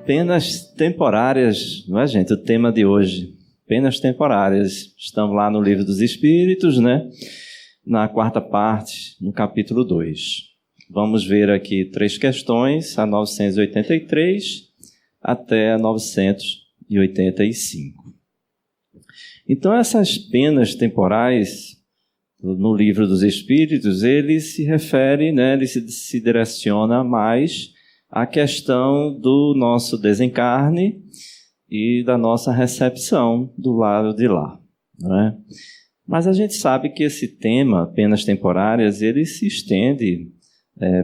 Penas temporárias, não é, gente? O tema de hoje, penas temporárias. Estamos lá no Livro dos Espíritos, né? Na quarta parte, no capítulo 2. Vamos ver aqui 3 questões, a 983 até a 985. Então, essas penas temporais, no Livro dos Espíritos, ele se refere, né? Ele se direciona mais à questão do nosso desencarne e da nossa recepção do lado de lá, não é? Mas a gente sabe que esse tema, penas temporárias, ele se estende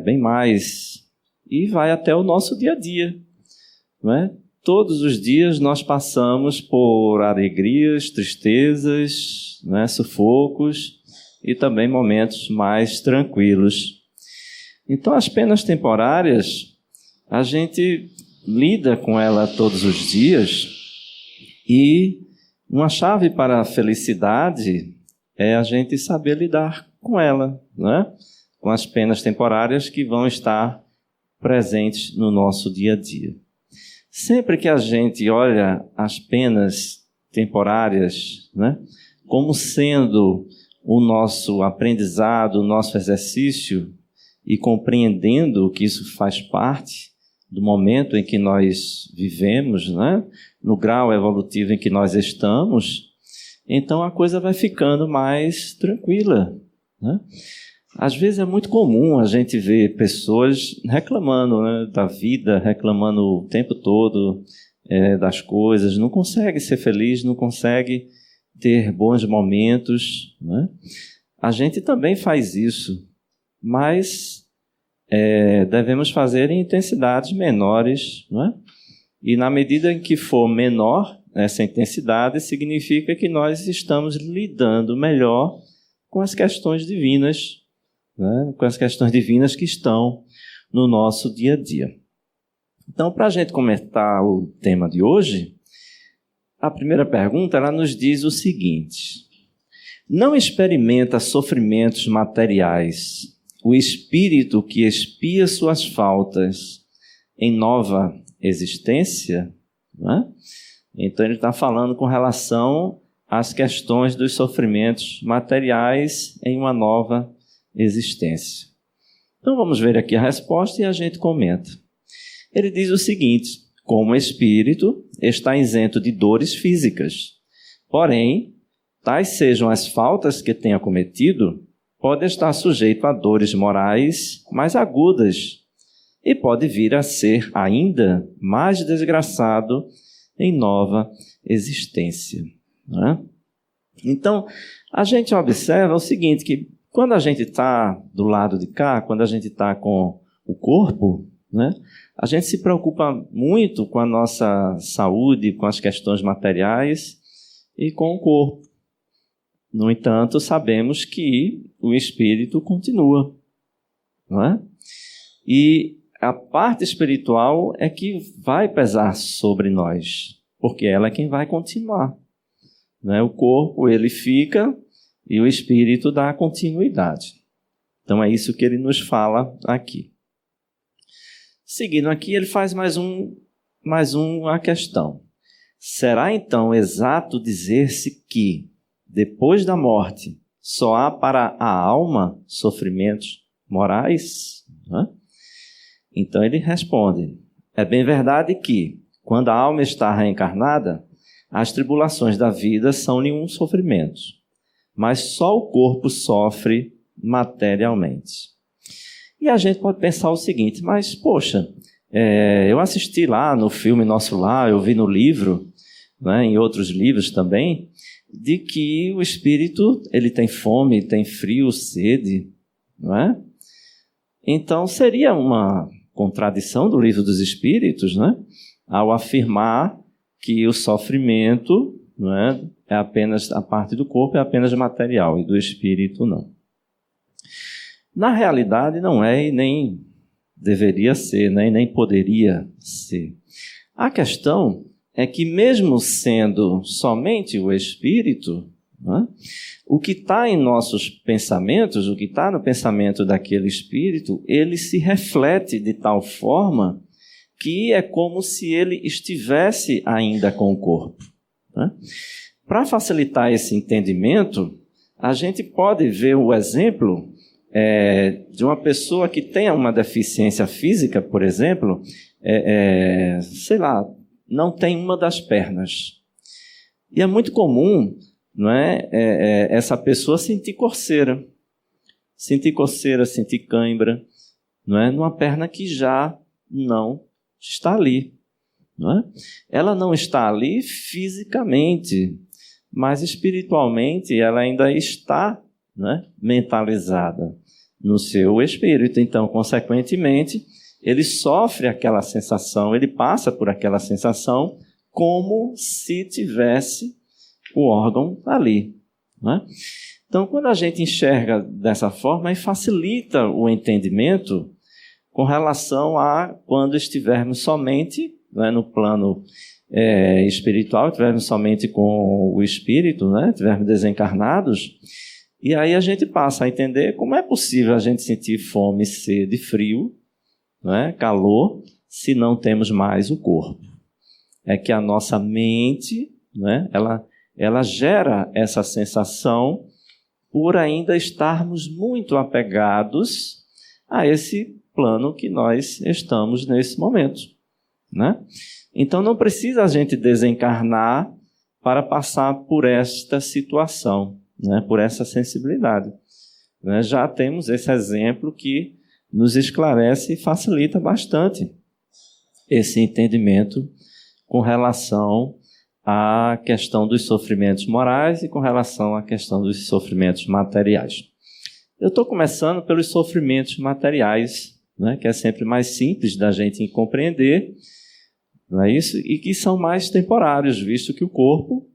bem mais e vai até o nosso dia a dia, não é? Todos os dias nós passamos por alegrias, tristezas, né, sufocos e também momentos mais tranquilos. Então, as penas temporárias, a gente lida com ela todos os dias e uma chave para a felicidade é a gente saber lidar com ela, né? Com as penas temporárias que vão estar presentes no nosso dia a dia. Sempre que a gente olha as penas temporárias, né, como sendo o nosso aprendizado, o nosso exercício, e compreendendo que isso faz parte do momento em que nós vivemos, né? No grau evolutivo em que nós estamos, então a coisa vai ficando mais tranquila, né? Às vezes é muito comum a gente ver pessoas reclamando, né, da vida, reclamando o tempo todo das coisas, não consegue ser feliz, não consegue ter bons momentos, né? A gente também faz isso, mas devemos fazer em intensidades menores, não é? E na medida em que for menor essa intensidade, significa que nós estamos lidando melhor com as questões divinas, né? Com as questões divinas que estão no nosso dia a dia. Então, para a gente comentar o tema de hoje, a primeira pergunta ela nos diz o seguinte: não experimenta sofrimentos materiais o espírito que expia suas faltas em nova existência? Né? Então ele está falando com relação às questões dos sofrimentos materiais em uma nova existência. Então vamos ver aqui a resposta e a gente comenta. Ele diz o seguinte: como espírito está isento de dores físicas, porém, tais sejam as faltas que tenha cometido, pode estar sujeito a dores morais mais agudas e pode vir a ser ainda mais desgraçado em nova existência. Né? Então, a gente observa o seguinte, que quando a gente está do lado de cá, quando a gente está com o corpo, né, a gente se preocupa muito com a nossa saúde, com as questões materiais e com o corpo. No entanto, sabemos que o espírito continua, não é? E a parte espiritual é que vai pesar sobre nós, porque ela é quem vai continuar, não é? O corpo, ele fica e o espírito dá continuidade. Então, é isso que ele nos fala aqui. Seguindo aqui, ele faz mais uma questão. Será, então, exato dizer-se que depois da morte, só há para a alma sofrimentos morais? Né? Então ele responde: é bem verdade que, quando a alma está reencarnada, as tribulações da vida são nenhum sofrimento, mas só o corpo sofre materialmente. E a gente pode pensar o seguinte: mas, poxa, eu assisti lá no filme Nosso Lar, eu vi no livro, né, em outros livros também, de que o espírito ele tem fome, tem frio, sede, não é? Então seria uma contradição do Livro dos Espíritos, né, ao afirmar que o sofrimento, não é apenas a parte do corpo, é apenas material e do espírito não. Na realidade não é e nem deveria ser, né, e nem poderia ser. A questão é que mesmo sendo somente o espírito, né, o que está em nossos pensamentos, o que está no pensamento daquele espírito, ele se reflete de tal forma que é como se ele estivesse ainda com o corpo, né? Para facilitar esse entendimento, a gente pode ver o exemplo de uma pessoa que tenha uma deficiência física, por exemplo, sei lá, não tem uma das pernas. E é muito comum, não é, essa pessoa sentir coceira, sentir cãibra, não é, numa perna que já não está ali, não é? Ela não está ali fisicamente, mas espiritualmente ela ainda está, né, mentalizada no seu espírito. Então, consequentemente, ele sofre aquela sensação, ele passa por aquela sensação como se tivesse o órgão ali, né? Então, quando a gente enxerga dessa forma, aí facilita o entendimento com relação a quando estivermos somente, né, no plano espiritual, estivermos somente com o espírito, né, estivermos desencarnados, e aí a gente passa a entender como é possível a gente sentir fome, sede, frio, né, calor, se não temos mais o corpo. É que a nossa mente, né, ela gera essa sensação por ainda estarmos muito apegados a esse plano que nós estamos nesse momento, né? Então não precisa a gente desencarnar para passar por esta situação, né? Por essa sensibilidade, né? Já temos esse exemplo que nos esclarece e facilita bastante esse entendimento com relação à questão dos sofrimentos morais e com relação à questão dos sofrimentos materiais. Eu estou começando pelos sofrimentos materiais, né, que é sempre mais simples da gente compreender, não é isso? E que são mais temporários, visto que o corpo,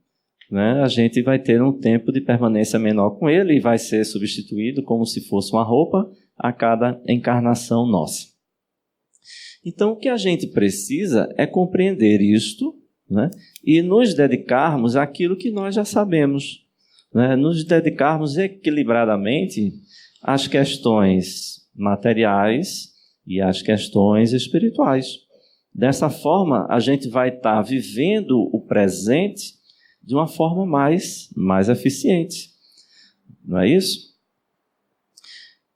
né, a gente vai ter um tempo de permanência menor com ele e vai ser substituído como se fosse uma roupa a cada encarnação nossa. Então, o que a gente precisa é compreender isto, né, e nos dedicarmos àquilo que nós já sabemos, né, nos dedicarmos equilibradamente às questões materiais e às questões espirituais. Dessa forma, a gente vai estar vivendo o presente de uma forma mais eficiente. Não é isso?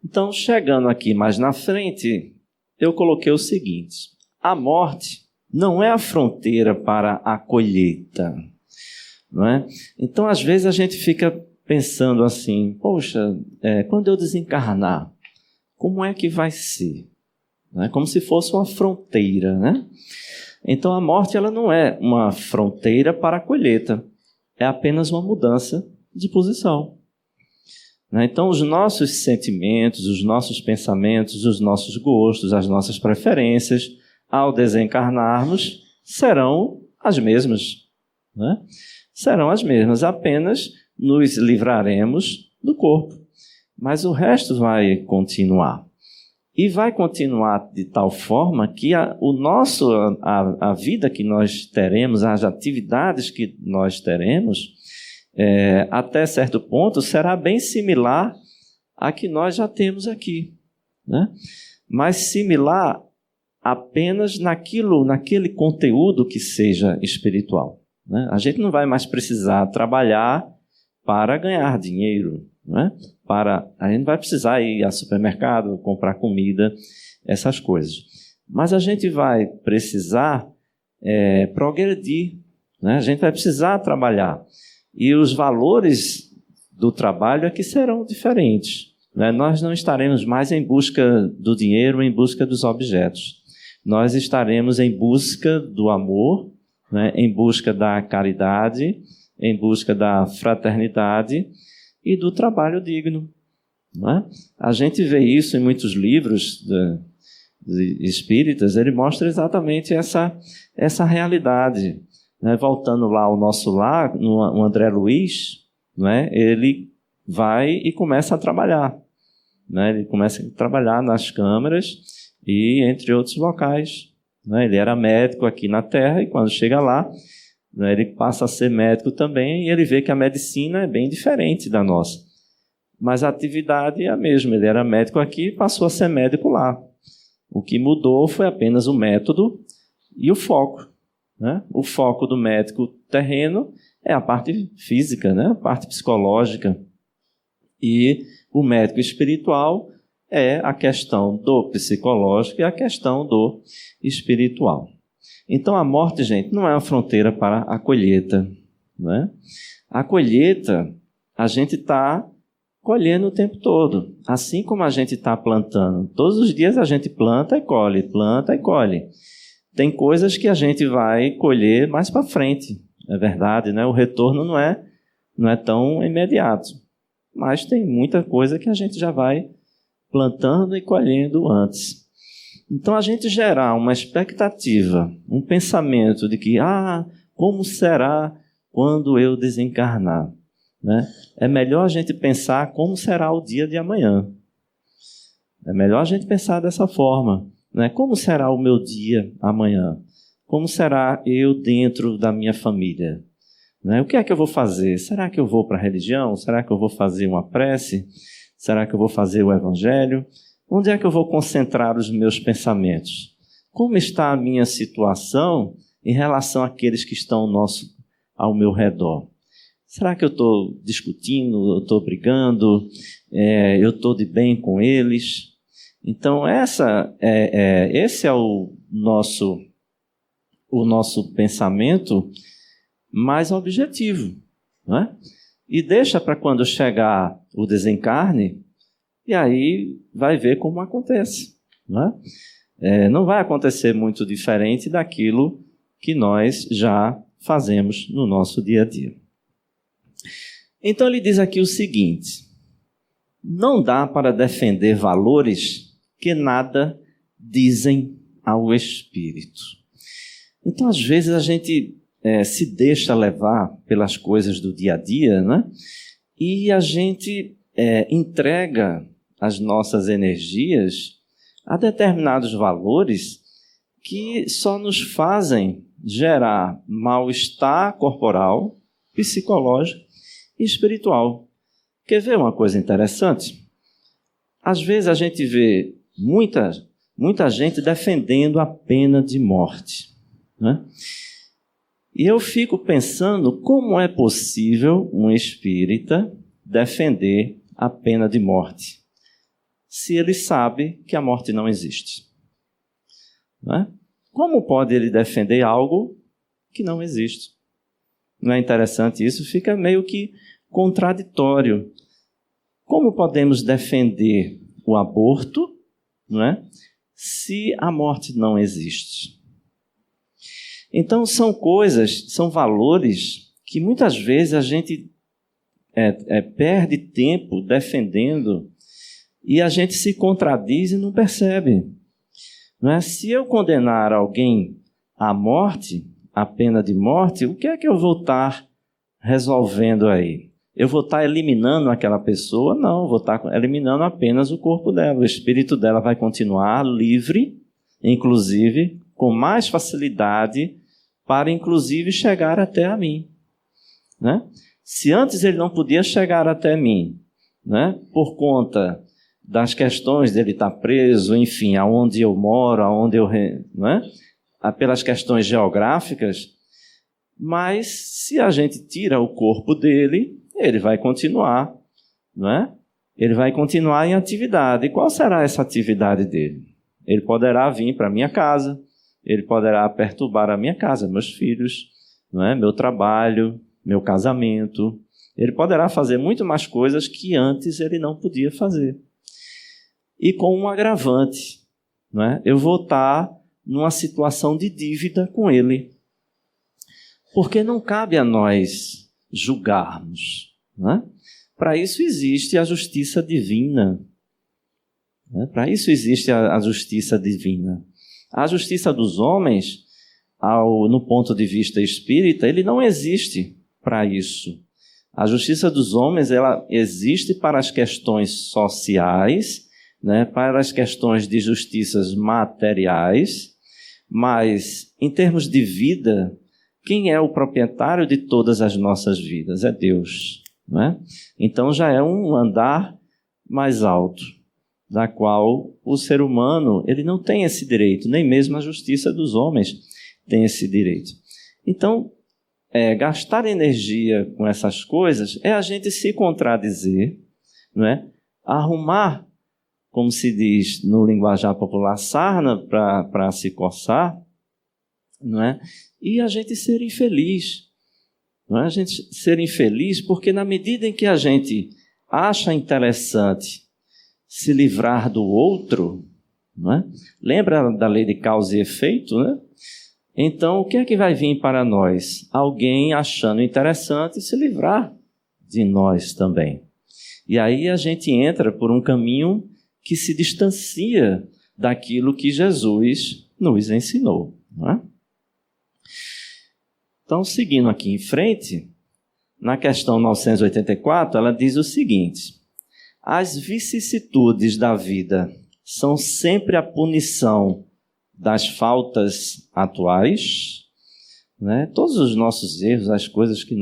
Então, chegando aqui mais na frente, eu coloquei o seguinte: a morte não é a fronteira para a colheita, não é? Então, às vezes a gente fica pensando assim, poxa, quando eu desencarnar, como é que vai ser? Né? Como se fosse uma fronteira, né? Então a morte ela não é uma fronteira para a colheita, é apenas uma mudança de posição. Né? Então os nossos sentimentos, os nossos pensamentos, os nossos gostos, as nossas preferências, ao desencarnarmos, serão as mesmas. Né? Serão as mesmas, apenas nos livraremos do corpo. Mas o resto vai continuar. E vai continuar de tal forma que a vida que nós teremos, as atividades que nós teremos, até certo ponto, será bem similar à que nós já temos aqui, né? Mas similar apenas naquele conteúdo que seja espiritual, né? A gente não vai mais precisar trabalhar para ganhar dinheiro, né? A gente vai precisar ir ao supermercado, comprar comida, essas coisas. Mas a gente vai precisar progredir, né? A gente vai precisar trabalhar. E os valores do trabalho é que serão diferentes, né? Nós não estaremos mais em busca do dinheiro, em busca dos objetos. Nós estaremos em busca do amor, né? Em busca da caridade, em busca da fraternidade e do trabalho digno. Não é? A gente vê isso em muitos livros de espíritas, ele mostra exatamente essa realidade. Né? Voltando lá ao nosso lar, no André Luiz, né? Ele vai e começa a trabalhar. Né? Ele começa a trabalhar nas câmaras e entre outros locais. Né? Ele era médico aqui na Terra e quando chega lá, né, ele passa a ser médico também e ele vê que a medicina é bem diferente da nossa. Mas a atividade é a mesma. Ele era médico aqui e passou a ser médico lá. O que mudou foi apenas o método, e o foco. Né? O foco do médico terreno é a parte física, né? A parte psicológica. E o médico espiritual é a questão do psicológico e a questão do espiritual. Então a morte, gente, não é uma fronteira para a colheita. Né? A colheita, a gente está colhendo o tempo todo. Assim como a gente está plantando. Todos os dias a gente planta e colhe, planta e colhe. Tem coisas que a gente vai colher mais para frente. É verdade, né? O retorno não é tão imediato. Mas tem muita coisa que a gente já vai plantando e colhendo antes. Então, a gente gerar uma expectativa, um pensamento de que, como será quando eu desencarnar? Né? É melhor a gente pensar como será o dia de amanhã. É melhor a gente pensar dessa forma. Né? Como será o meu dia amanhã? Como será eu dentro da minha família? Né? O que é que eu vou fazer? Será que eu vou para a religião? Será que eu vou fazer uma prece? Será que eu vou fazer o evangelho? Onde é que eu vou concentrar os meus pensamentos? Como está a minha situação em relação àqueles que estão ao meu redor? Será que eu estou discutindo, eu estou brigando, eu estou de bem com eles? Então, esse é o nosso pensamento mais objetivo. Não é? E deixa para quando chegar o desencarne, e aí vai ver como acontece. Não é? Não vai acontecer muito diferente daquilo que nós já fazemos no nosso dia a dia. Então ele diz aqui o seguinte: não dá para defender valores que nada dizem ao espírito. Então, às vezes, a gente se deixa levar pelas coisas do dia a dia, né? E a gente entrega as nossas energias a determinados valores que só nos fazem gerar mal-estar corporal, psicológico e espiritual. Quer ver uma coisa interessante? Às vezes a gente vê muita gente defendendo a pena de morte. Né? E eu fico pensando como é possível um espírita defender a pena de morte, se ele sabe que a morte não existe. Não é? Como pode ele defender algo que não existe? Não é interessante isso? Fica meio que contraditório. Como podemos defender o aborto, não é? Se a morte não existe? Então, são valores que muitas vezes a gente perde tempo defendendo e a gente se contradiz e não percebe. Não é? Se eu condenar alguém à morte, à pena de morte, o que é que eu vou estar resolvendo aí? Eu vou estar eliminando aquela pessoa? Não, vou estar eliminando apenas o corpo dela. O espírito dela vai continuar livre, inclusive com mais facilidade, para inclusive chegar até a mim. Né? Se antes ele não podia chegar até mim, né, por conta das questões dele estar preso, enfim, aonde eu moro, aonde eu... Né, pelas questões geográficas, mas se a gente tira o corpo dele, ele vai continuar, não é? Ele vai continuar em atividade. E qual será essa atividade dele? Ele poderá vir para a minha casa, ele poderá perturbar a minha casa, meus filhos, não é? Meu trabalho, meu casamento. Ele poderá fazer muito mais coisas que antes ele não podia fazer. E com um agravante, não é? Eu vou estar numa situação de dívida com ele. Porque não cabe a nós julgarmos. Não é? Para isso existe a justiça divina. Não é? Para isso existe a justiça divina. A justiça dos homens, no ponto de vista espírita, ele não existe para isso. A justiça dos homens, ela existe para as questões sociais, né, para as questões de justiças materiais, mas em termos de vida, quem é o proprietário de todas as nossas vidas? É Deus. Não é? Então já é um andar mais alto, da qual o ser humano ele não tem esse direito, nem mesmo a justiça dos homens. tem esse direito. Então, gastar energia com essas coisas é a gente se contradizer, não é? Arrumar, como se diz no linguajar popular, sarna para se coçar, não é? E a gente ser infeliz. Não é? A gente ser infeliz porque na medida em que a gente acha interessante se livrar do outro, não é? Lembra da lei de causa e efeito, né? Então, o que é que vai vir para nós? Alguém achando interessante se livrar de nós também. E aí a gente entra por um caminho que se distancia daquilo que Jesus nos ensinou. Não é? Então, seguindo aqui em frente, na questão 984, ela diz o seguinte: as vicissitudes da vida são sempre a punição das faltas atuais, né? Todos os nossos erros, as coisas que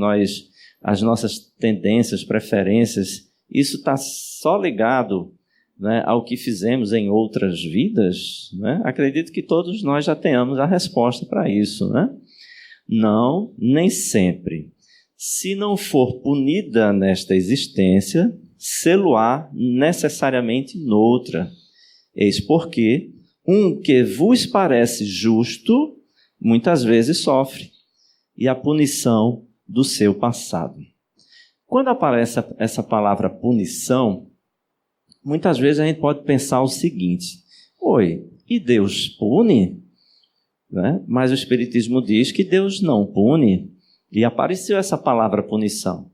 as nossas tendências, preferências, isso está só ligado, né, ao que fizemos em outras vidas, né? Acredito que todos nós já tenhamos a resposta para isso, né? Não, nem sempre. Se não for punida nesta existência, sê-lo-á necessariamente noutra. Eis porque um que vos parece justo, muitas vezes sofre, e a punição do seu passado. Quando aparece essa palavra punição, muitas vezes a gente pode pensar o seguinte: e Deus pune? Né? Mas o Espiritismo diz que Deus não pune, e apareceu essa palavra punição.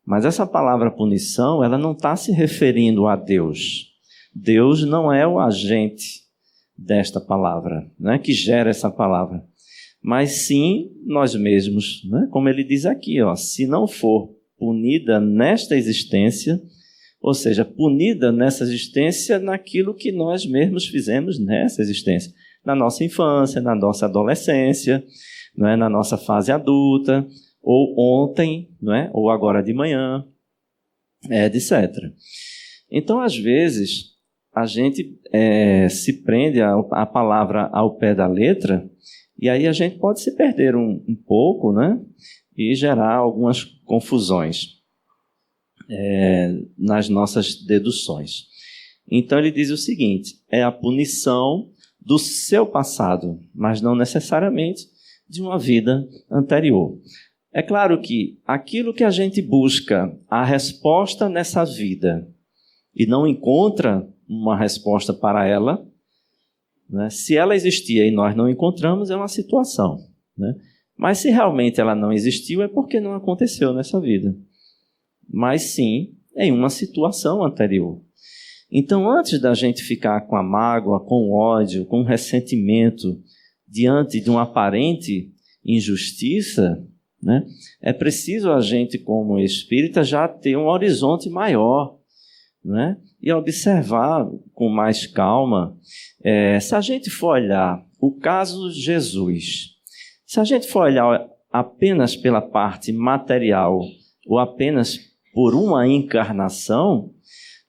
Mas essa palavra punição, ela não está se referindo a Deus. Deus não é o agente desta palavra, né, que gera essa palavra, mas sim nós mesmos, né, como ele diz aqui, se não for punida nesta existência, ou seja, punida nessa existência naquilo que nós mesmos fizemos nessa existência, na nossa infância, na nossa adolescência, né, na nossa fase adulta, ou ontem, né, ou agora de manhã, etc. Então, às vezes, a gente se prende a palavra ao pé da letra, e aí a gente pode se perder um pouco, né? E gerar algumas confusões nas nossas deduções. Então ele diz o seguinte: é a punição do seu passado, mas não necessariamente de uma vida anterior. É claro que aquilo que a gente busca a resposta nessa vida e não encontra uma resposta para ela, né? Se ela existia e nós não encontramos, é uma situação, né? Mas se realmente ela não existiu, é porque não aconteceu nessa vida, mas sim em uma situação anterior. Então, antes da gente ficar com a mágoa, com o ódio, com o ressentimento diante de uma aparente injustiça, né, é preciso a gente, como espírita, já ter um horizonte maior, né, e observar com mais calma. Se a gente for olhar o caso Jesus, se a gente for olhar apenas pela parte material ou apenas por uma encarnação,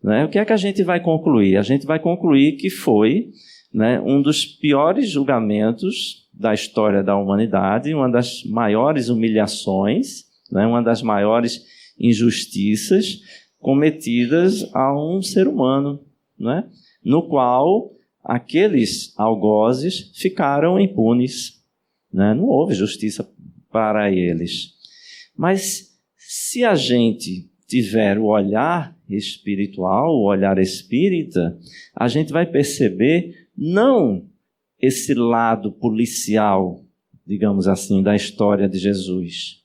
né, o que é que a gente vai concluir? A gente vai concluir que foi, né, um dos piores julgamentos da história da humanidade, uma das maiores humilhações, né, uma das maiores injustiças cometidas a um ser humano, né, no qual aqueles algozes ficaram impunes, né, não houve justiça para eles. Mas se a gente tiver o olhar espiritual, o olhar espírita, a gente vai perceber não esse lado policial, digamos assim, da história de Jesus,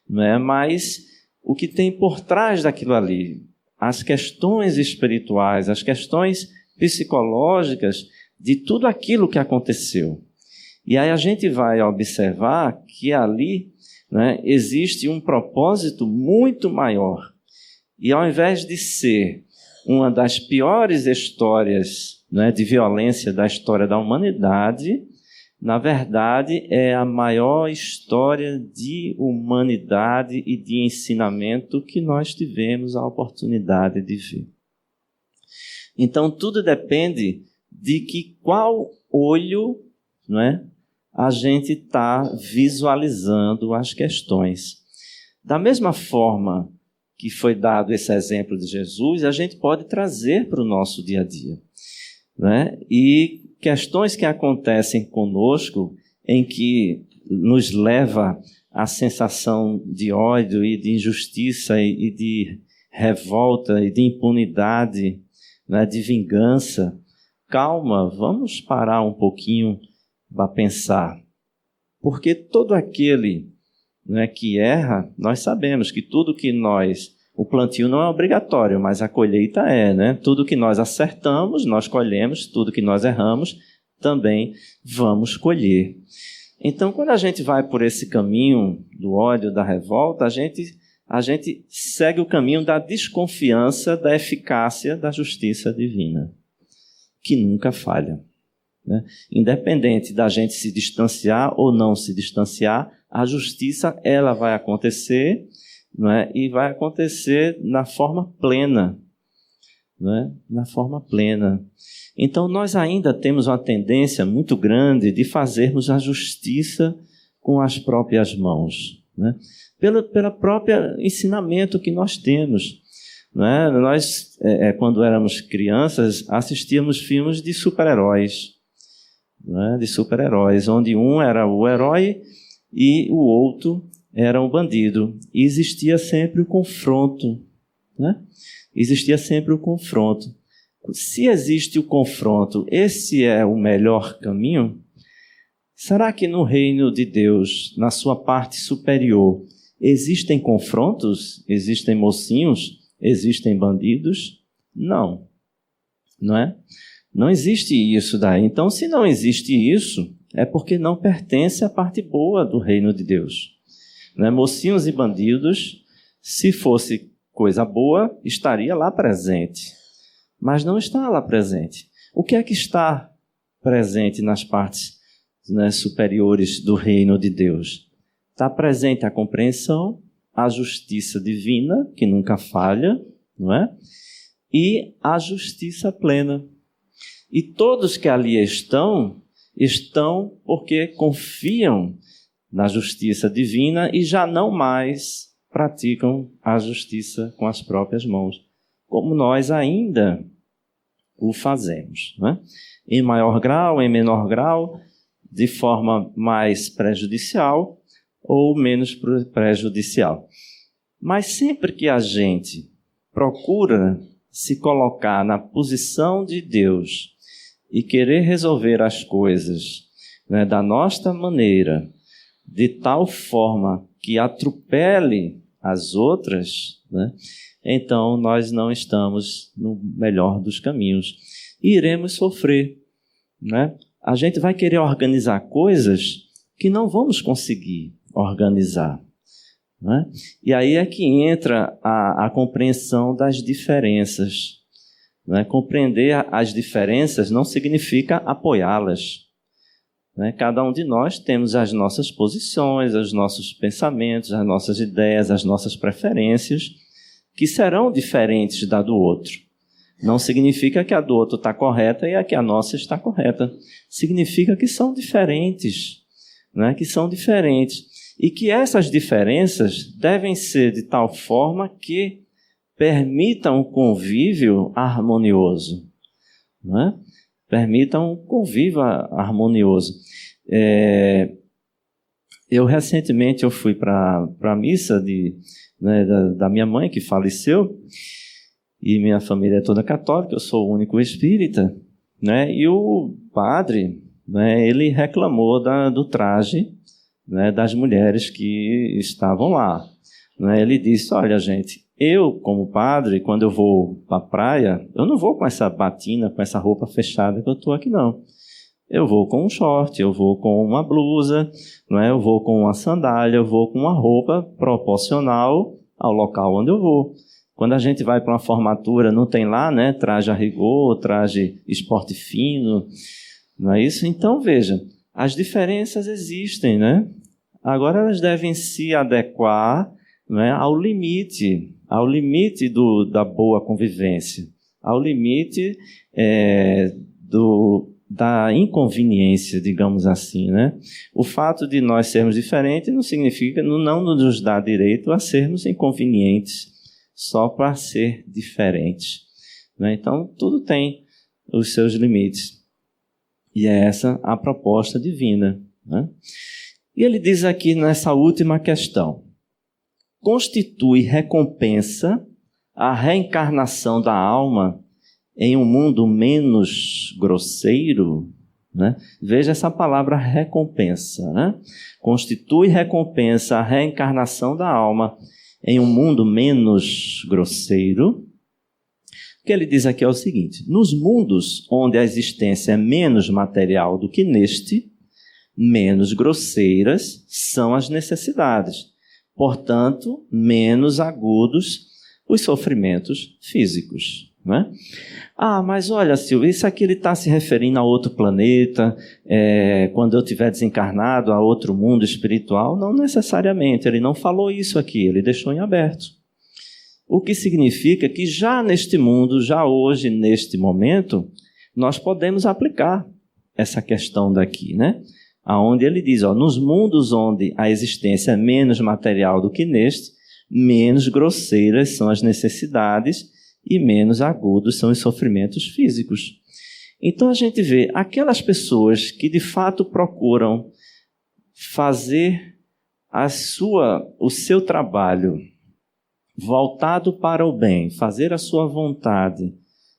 não é? Mas o que tem por trás daquilo ali, as questões espirituais, as questões psicológicas de tudo aquilo que aconteceu. E aí a gente vai observar que ali, né, existe um propósito muito maior. E ao invés de ser uma das piores histórias, né, de violência da história da humanidade, na verdade é a maior história de humanidade e de ensinamento que nós tivemos a oportunidade de ver. Então tudo depende de qual olho, não é, a gente está visualizando as questões. Da mesma forma que foi dado esse exemplo de Jesus, a gente pode trazer para o nosso dia a dia, né? E questões que acontecem conosco, em que nos leva à sensação de ódio e de injustiça e de revolta e de impunidade, né, de vingança. Calma, vamos parar um pouquinho para pensar. Porque todo aquele, né, que erra, nós sabemos que tudo que o plantio não é obrigatório, mas a colheita é, né? Tudo que nós acertamos, nós colhemos, tudo que nós erramos, também vamos colher. Então, quando a gente vai por esse caminho do ódio, da revolta, a gente segue o caminho da desconfiança da eficácia da justiça divina, que nunca falha, né? Independente da gente se distanciar ou não se distanciar, a justiça ela vai acontecer, não é? E vai acontecer na forma plena, não é? Na forma plena. Então, nós ainda temos uma tendência muito grande de fazermos a justiça com as próprias mãos, né? Pela própria ensinamento que nós temos, né? Nós, quando éramos crianças, assistíamos filmes de super-heróis, né? De super-heróis, onde um era o herói e o outro era um bandido. E existia sempre o confronto, né? Existia sempre o confronto. Se existe o confronto, esse é o melhor caminho? Será que no reino de Deus, na sua parte superior, existem confrontos? Existem mocinhos? Existem bandidos? Não. Não é? Não existe isso daí. Então, se não existe isso, é porque não pertence à parte boa do reino de Deus. Não é? Mocinhos e bandidos, se fosse coisa boa, estaria lá presente. Mas não está lá presente. O que é que está presente nas partes, né, superiores do reino de Deus? Está presente a compreensão, a justiça divina, que nunca falha, não é? E a justiça plena. E todos que ali estão porque confiam na justiça divina e já não mais praticam a justiça com as próprias mãos, como nós ainda o fazemos, né? Em maior grau, em menor grau, de forma mais prejudicial ou menos prejudicial. Mas sempre que a gente procura se colocar na posição de Deus e querer resolver as coisas, né, da nossa maneira, de tal forma que atropele as outras, né, então nós não estamos no melhor dos caminhos e iremos sofrer, né? A gente vai querer organizar coisas que não vamos conseguir organizar, né? E aí é que entra a compreensão das diferenças, né? Compreender as diferenças não significa apoiá-las, né? Cada um de nós temos as nossas posições, os nossos pensamentos, as nossas ideias, as nossas preferências, que serão diferentes da do outro. Não significa que a do outro está correta e a que a nossa está correta. Significa que são diferentes, né? Que são diferentes. E que essas diferenças devem ser de tal forma que permitam um convívio harmonioso, né? Permitam um convívio harmonioso. Eu recentemente fui para a missa da minha mãe, que faleceu, e minha família é toda católica, eu sou o único espírita, né? E o padre, né, ele reclamou do traje, né, das mulheres que estavam lá, né? Ele disse: olha, gente, eu, como padre, quando eu vou para a praia, eu não vou com essa batina, com essa roupa fechada que eu estou aqui, não. Eu vou com um short, eu vou com uma blusa, não é? Eu vou com uma sandália, eu vou com uma roupa proporcional ao local onde eu vou. Quando a gente vai para uma formatura, não tem lá, né, traje a rigor, traje esporte fino, não é isso? Então, veja, as diferenças existem, né? Agora elas devem se adequar, né, ao limite da boa convivência, ao limite da inconveniência, digamos assim, né? O fato de nós sermos diferentes não significa, não nos dá direito a sermos inconvenientes só para ser diferentes, né? Então, tudo tem os seus limites. E é essa a proposta divina, né? E ele diz aqui nessa última questão: constitui recompensa a reencarnação da alma em um mundo menos grosseiro, né? Veja essa palavra recompensa, né? Constitui recompensa a reencarnação da alma em um mundo menos grosseiro. O que ele diz aqui é o seguinte: nos mundos onde a existência é menos material do que neste, menos grosseiras são as necessidades, portanto, menos agudos os sofrimentos físicos, né? Ah, mas olha, Silvio, isso aqui ele está se referindo a outro planeta, quando eu estiver desencarnado, a outro mundo espiritual? Não necessariamente, ele não falou isso aqui, ele deixou em aberto. O que significa que já neste mundo, já hoje, neste momento, nós podemos aplicar essa questão daqui, né? Aonde ele diz, nos mundos onde a existência é menos material do que neste, menos grosseiras são as necessidades e menos agudos são os sofrimentos físicos. Então a gente vê aquelas pessoas que de fato procuram fazer o seu trabalho voltado para o bem, fazer a sua vontade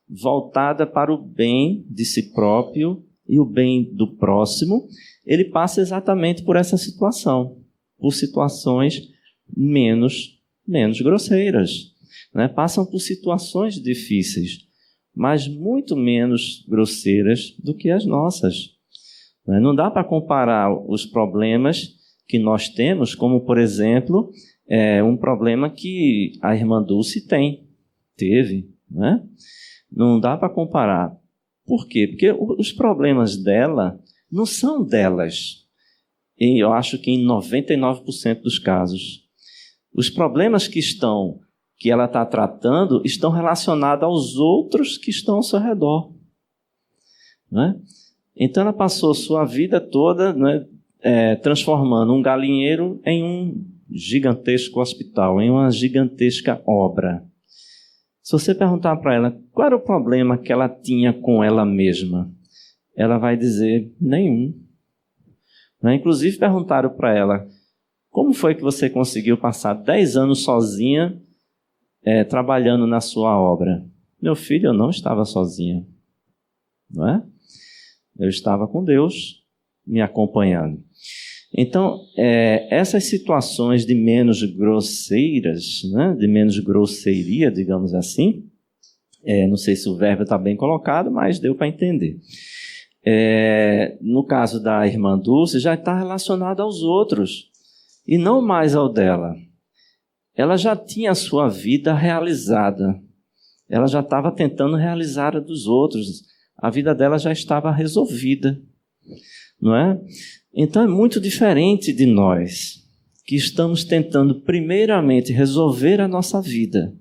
voltada para o bem de si próprio e o bem do próximo, ele passa exatamente por essa situação, por situações menos grosseiras, né? Passam por situações difíceis, mas muito menos grosseiras do que as nossas, né? Não dá para comparar os problemas que nós temos, como, por exemplo, um problema que a irmã Dulce teve, né? Não dá para comparar. Por quê? Porque os problemas dela não são delas. E eu acho que em 99% dos casos. Os problemas que ela está tratando estão relacionados aos outros que estão ao seu redor, né? Então ela passou sua vida toda, né, transformando um galinheiro em um gigantesco hospital, em uma gigantesca obra. Se você perguntar para ela qual era o problema que ela tinha com ela mesma, ela vai dizer nenhum, né? Inclusive perguntaram para ela: como foi que você conseguiu passar 10 anos sozinha trabalhando na sua obra? Meu filho, eu não estava sozinha, não é? Eu estava com Deus me acompanhando. Então, essas situações de menos grosseiras, né, de menos grosseria, digamos assim, não sei se o verbo está bem colocado, mas deu para entender. No caso da irmã Dulce, já está relacionado aos outros, e não mais ao dela. Ela já tinha a sua vida realizada. Ela já estava tentando realizar a dos outros. A vida dela já estava resolvida, não é? Então é muito diferente de nós, que estamos tentando primeiramente resolver a nossa vida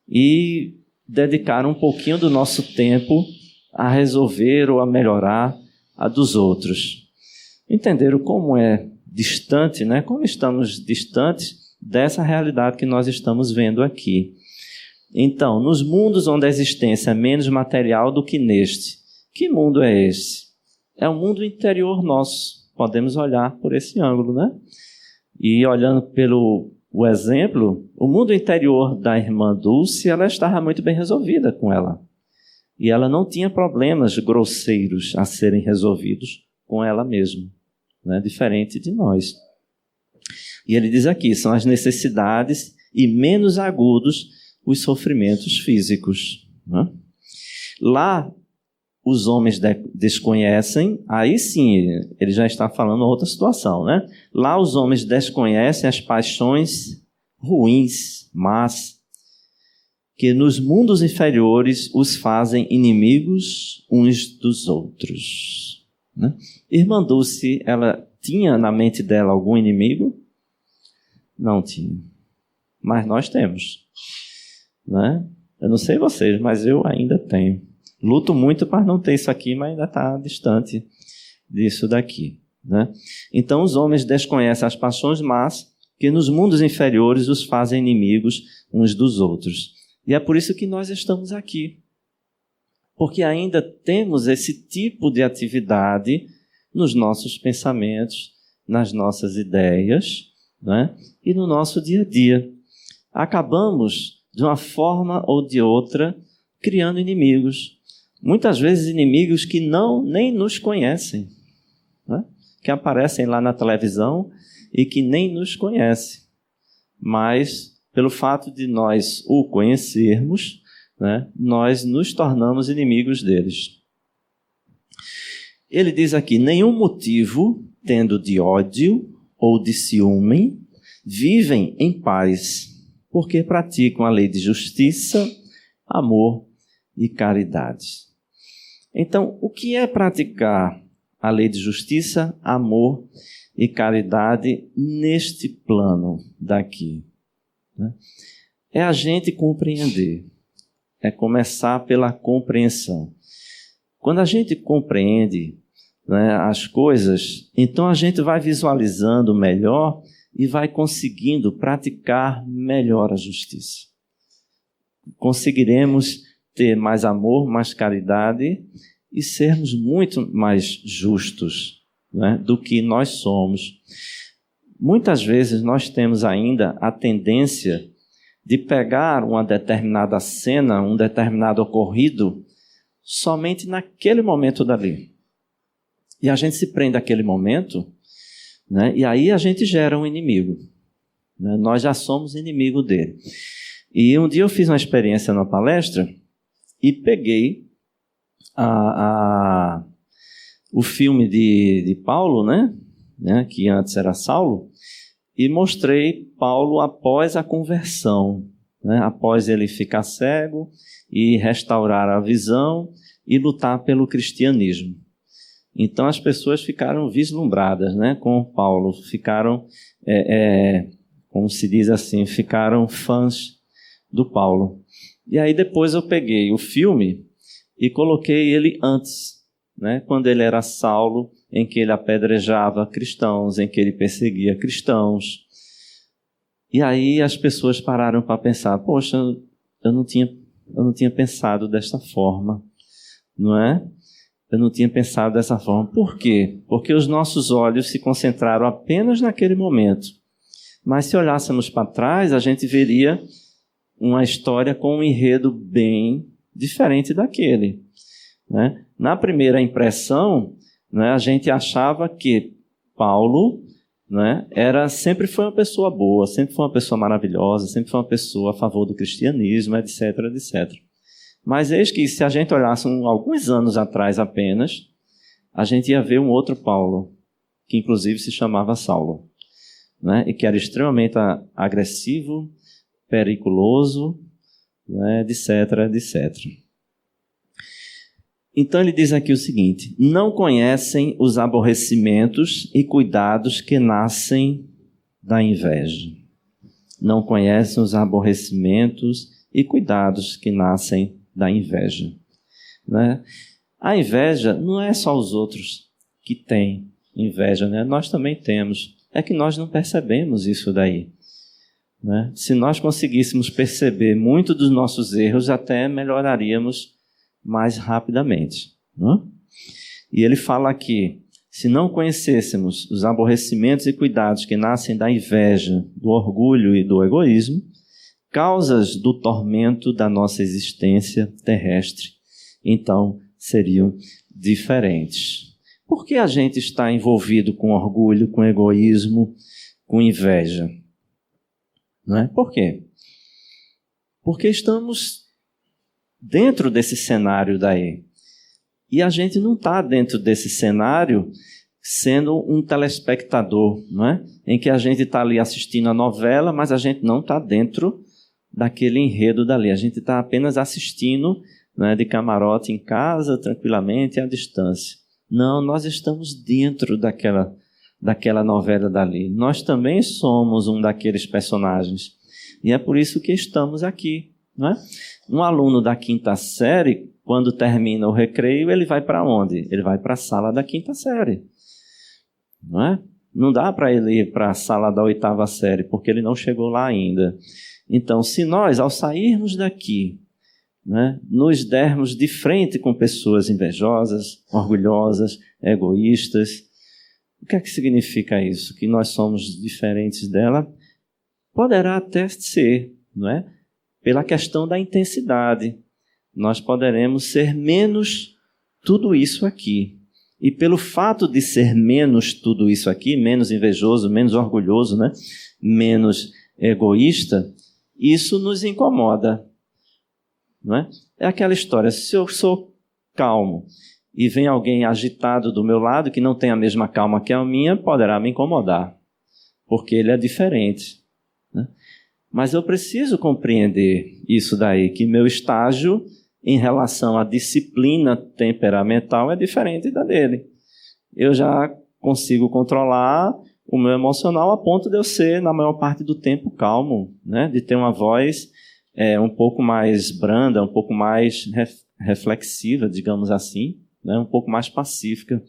e dedicar um pouquinho do nosso tempo a resolver ou a melhorar a dos outros. Entenderam como é distante, né? Como estamos distantes dessa realidade que nós estamos vendo aqui. Então, nos mundos onde a existência é menos material do que neste, que mundo é esse? É o mundo interior nosso. Podemos olhar por esse ângulo, né? E olhando pelo exemplo, o mundo interior da irmã Dulce, ela estava muito bem resolvida com ela. E ela não tinha problemas grosseiros a serem resolvidos com ela mesma, né? Diferente de nós. E ele diz aqui, são as necessidades e menos agudos os sofrimentos físicos, né? Lá, os homens desconhecem, aí sim, ele já está falando outra situação, né? Lá os homens desconhecem as paixões ruins, mas que nos mundos inferiores os fazem inimigos uns dos outros, né? Irmã Dulce, ela tinha na mente dela algum inimigo? Não tinha. Mas nós temos, né? Eu não sei vocês, mas eu ainda tenho. Luto muito para não ter isso aqui, mas ainda está distante disso daqui, né? Então, os homens desconhecem as paixões más que nos mundos inferiores os fazem inimigos uns dos outros. E é por isso que nós estamos aqui. Porque ainda temos esse tipo de atividade nos nossos pensamentos, nas nossas ideias, né? E no nosso dia a dia. Acabamos, de uma forma ou de outra, criando inimigos. Muitas vezes inimigos que nem nos conhecem, né? Que aparecem lá na televisão e que nem nos conhecem. Mas, pelo fato de nós o conhecermos, né, nós nos tornamos inimigos deles. Ele diz aqui: nenhum motivo, tendo de ódio ou de ciúme, vivem em paz, porque praticam a lei de justiça, amor e caridade. Então, o que é praticar a lei de justiça, amor e caridade neste plano daqui, né? É a gente compreender, é começar pela compreensão. Quando a gente compreende, né, as coisas, então a gente vai visualizando melhor e vai conseguindo praticar melhor a justiça. Conseguiremos ter mais amor, mais caridade e sermos muito mais justos, né, do que nós somos. Muitas vezes nós temos ainda a tendência de pegar uma determinada cena, um determinado ocorrido, somente naquele momento dali. E a gente se prende àquele momento, né, e aí a gente gera um inimigo, né? Nós já somos inimigo dele. E um dia eu fiz uma experiência numa palestra e peguei o filme de Paulo, né, que antes era Saulo, e mostrei Paulo após a conversão, né, após ele ficar cego e restaurar a visão e lutar pelo cristianismo. Então as pessoas ficaram vislumbradas, né, com Paulo, ficaram, como se diz assim, ficaram fãs do Paulo. E aí depois eu peguei o filme e coloquei ele antes, né, quando ele era Saulo, em que ele apedrejava cristãos, em que ele perseguia cristãos. E aí as pessoas pararam para pensar: poxa, eu não tinha pensado desta forma, não é? Eu não tinha pensado dessa forma. Por quê? Porque os nossos olhos se concentraram apenas naquele momento. Mas se olhássemos para trás, a gente veria uma história com um enredo bem diferente daquele, né? Na primeira impressão, né, a gente achava que Paulo, né, sempre foi uma pessoa boa, sempre foi uma pessoa maravilhosa, sempre foi uma pessoa a favor do cristianismo, etc, etc. Mas eis que, se a gente olhasse alguns anos atrás apenas, a gente ia ver um outro Paulo, que inclusive se chamava Saulo, né, e que era extremamente agressivo, periculoso, né, etc, etc. Então ele diz aqui o seguinte: não conhecem os aborrecimentos e cuidados que nascem da inveja. Não conhecem os aborrecimentos e cuidados que nascem da inveja, né? A inveja não é só os outros que têm inveja, né? Nós também temos. É que nós não percebemos isso daí, né? Se nós conseguíssemos perceber muito dos nossos erros, até melhoraríamos mais rapidamente, né? E ele fala aqui: se não conhecêssemos os aborrecimentos e cuidados que nascem da inveja, do orgulho e do egoísmo, causas do tormento da nossa existência terrestre, então seriam diferentes. Por que a gente está envolvido com orgulho, com egoísmo, com inveja? Não é? Por quê? Porque estamos dentro desse cenário daí. E a gente não está dentro desse cenário sendo um telespectador, não é? Em que a gente está ali assistindo a novela, mas a gente não está dentro daquele enredo dali. A gente está apenas assistindo, né, de camarote em casa, tranquilamente, à distância. Não, nós estamos dentro daquela novela dali. Nós também somos um daqueles personagens. E é por isso que estamos aqui, não é? Um aluno da quinta série, quando termina o recreio, ele vai para onde? Ele vai para a sala da quinta série. Não é? Não dá para ele ir para a sala da oitava série, porque ele não chegou lá ainda. Então, se nós, ao sairmos daqui, né, nos dermos de frente com pessoas invejosas, orgulhosas, egoístas, o que é que significa isso? Que nós somos diferentes dela? Poderá até ser, não é? Pela questão da intensidade. Nós poderemos ser menos tudo isso aqui. E pelo fato de ser menos tudo isso aqui, menos invejoso, menos orgulhoso, né? Menos egoísta, isso nos incomoda. Não é? É aquela história, se eu sou calmo e vem alguém agitado do meu lado, que não tem a mesma calma que a minha, poderá me incomodar, porque ele é diferente. Né? Mas eu preciso compreender isso daí, que meu estágio em relação à disciplina temperamental é diferente da dele. Eu já consigo controlar o meu emocional a ponto de eu ser, na maior parte do tempo, calmo, né? De ter uma voz um pouco mais branda, um pouco mais reflexiva, digamos assim, né? Um pouco mais pacífica.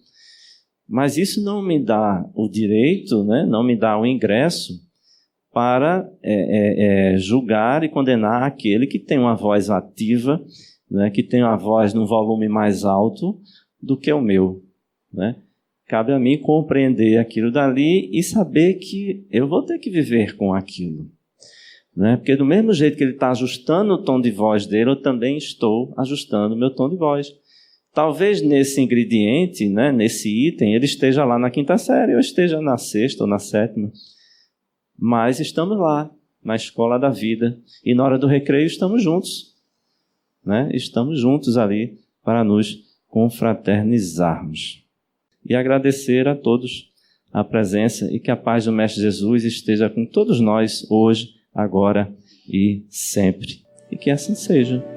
Mas isso não me dá o direito, né? Não me dá o ingresso para julgar e condenar aquele que tem uma voz ativa, né, que tem uma voz num volume mais alto do que o meu. Né? Cabe a mim compreender aquilo dali e saber que eu vou ter que viver com aquilo. Né? Porque do mesmo jeito que ele está ajustando o tom de voz dele, eu também estou ajustando o meu tom de voz. Talvez nesse ingrediente, né, nesse item, ele esteja lá na quinta série, ou esteja na sexta ou na sétima. Mas estamos lá, na escola da vida, e na hora do recreio estamos juntos. Né? Estamos juntos ali para nos confraternizarmos. E agradecer a todos a presença e que a paz do Mestre Jesus esteja com todos nós hoje, agora e sempre. E que assim seja.